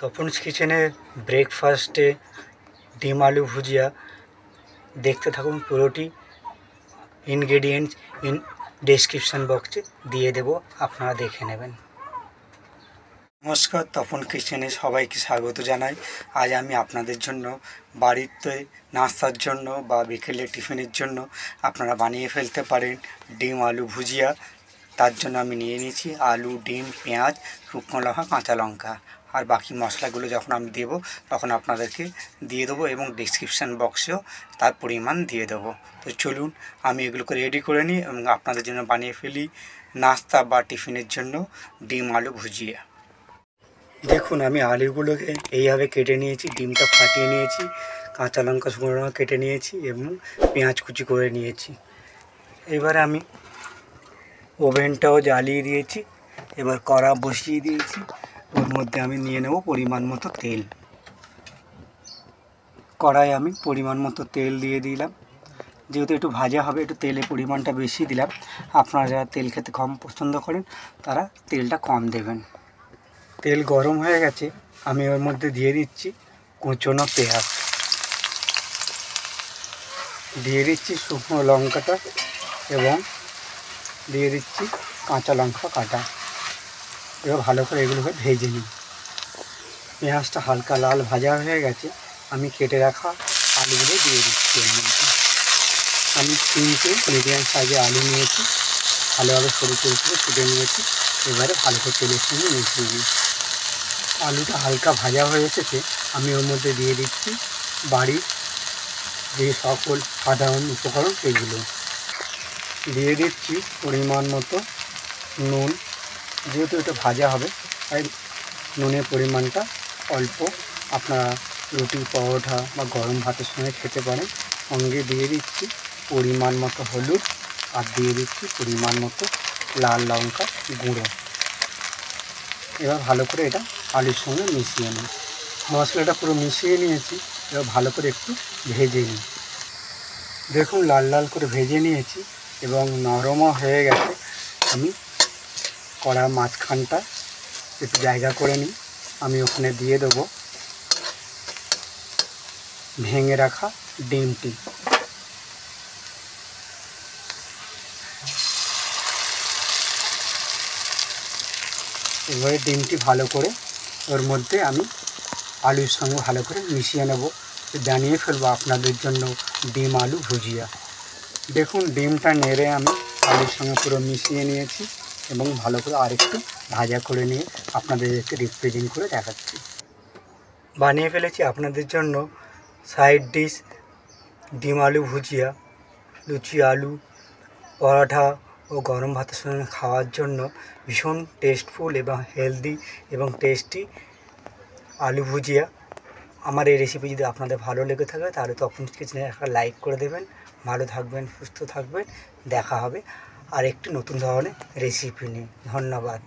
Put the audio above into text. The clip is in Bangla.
তপনস কিচেনে ব্রেকফাস্টে ডিম আলু ভুজিয়া দেখতে থাকুন পুরোটি। ইনগ্রেডিয়েন্টস ডেসক্রিপশন বক্সে দিয়ে দেব, আপনারা দেখে নেবেন। নমস্কার, তপন কিচেনে সবাইকে স্বাগত জানাই। আজ আমি আপনাদের জন্য বাড়িতে নাস্তার জন্য বা বিকেলে টিফিনের জন্য আপনারা বানিয়ে ফেলতে পারেন ডিম আলু ভুজিয়া। তার জন্য আমি নিয়ে নিয়েছি আলু, ডিম, পেঁয়াজ, শুকনো লঙ্কা, কাঁচা লঙ্কা, আর বাকি মশলাগুলো যখন আমি দেবো তখন আপনাদেরকে দিয়ে দেবো এবং ডেসক্রিপশান বক্সেও তার পরিমাণ দিয়ে দেবো। তো চলুন আমি এগুলোকে রেডি করে নিই এবং আপনাদের জন্য বানিয়ে ফেলি নাস্তা বা টিফিনের জন্য ডিম আলু ভুজিয়া। দেখুন, আমি আলুগুলোকে এইভাবে কেটে নিয়েছি, ডিমটা ফাটিয়ে নিয়েছি, কাঁচা লঙ্কা, শুকনো লঙ্কা কেটে নিয়েছি এবং পেঁয়াজ কুচি করে নিয়েছি। এবারে আমি ওভেনটাও জ্বালিয়ে দিয়েছি, এবার কড়া বসিয়ে দিয়েছি। ওর মধ্যে আমি নিয়ে নেব পরিমাণ মতো তেল। কড়াই আমি পরিমাণ মতো তেল দিয়ে দিলাম। যেহেতু একটু ভাজা হবে, একটু তেলের পরিমাণটা বেশি দিলাম। আপনারা যারা তেল খেতে কম পছন্দ করেন তারা তেলটা কম দেবেন। তেল গরম হয়ে গেছে, আমি ওর মধ্যে দিয়ে দিচ্ছি কুচনো পেঁয়াজ, দিয়ে দিচ্ছি শুকনো লঙ্কাটা এবং দিয়ে দিচ্ছি কাঁচা লঙ্কা কাটা। এবার ভালো করে এগুলোকে ভেজে নিই। পেঁয়াজটা হালকা লাল ভাজা হয়ে গেছে, আমি কেটে রাখা আলুগুলো দিয়ে দিচ্ছি এর মধ্যে। আমি 3টে মিডিয়াম সাইজের আলু নিয়েছি, ভালোভাবে সরু সরু করে কেটে নিয়েছি। এবারে ভালো করে তেলের সঙ্গে মিশিয়ে দিই। আলুটা হালকা ভাজা হয়ে এসেছে, আমি ওর মধ্যে দিয়ে দিচ্ছি বাড়ির যে সকল সাধারণ উপকরণ এগুলো দিয়ে দিচ্ছি। পরিমাণ মতো নুন, যেহেতু এটা ভাজা হবে তাই নুনের পরিমাণটা অল্প। আপনারা রুটি, পরোটা বা গরম ভাতের সঙ্গে খেতে পারেন। সঙ্গে দিয়ে দিচ্ছি পরিমাণ মতো হলুদ আর দিয়ে দিচ্ছি পরিমাণ মতো লাল লঙ্কা গুঁড়ো। এবার ভালো করে এটা আলুর সঙ্গে মিশিয়ে নিই। মশলাটা পুরো মিশিয়ে নিয়েছি, এবার ভালো করে একটু ভেজে নিই। দেখুন, লাল লাল করে ভেজে নিয়েছি এবং নরমও হয়ে গেছে। আমি কড়ার মাঝখানটা একটু জায়গা করে নিই, আমি ওখানে দিয়ে দেবো ভেঙে রাখা ডিমটি। এবারে ডিমটি ভালো করে ওর মধ্যে আমি আলুর সঙ্গে ভালো করে মিশিয়ে নেব। জানিয়ে ফেলবো আপনাদের জন্য ডিম আলু ভুজিয়া। দেখুন, ডিমটা নেড়ে আমি আলুর সঙ্গে পুরো মিশিয়ে নিয়েছি এবং ভালো করে আরেকটু ভাজা করে নিয়ে আপনাদেরকে রিপ্রেজেন্ট করে দেখাচ্ছি। বানিয়ে ফেলেছি আপনাদের জন্য সাইড ডিশ ডিম আলু ভুজিয়া। লুচি, আলু পরোটা ও গরম ভাতের সঙ্গে খাওয়ার জন্য ভীষণ টেস্টফুল এবং হেলদি এবং টেস্টি আলু ভুজিয়া। আমার এই রেসিপি যদি আপনাদের ভালো লেগে থাকে তাহলে তপন কিচেনে একটা লাইক করে দেবেন। ভালো থাকবেন, সুস্থ থাকবেন। দেখা হবে আর একটি নতুন ধরনের রেসিপি নিয়ে। ধন্যবাদ।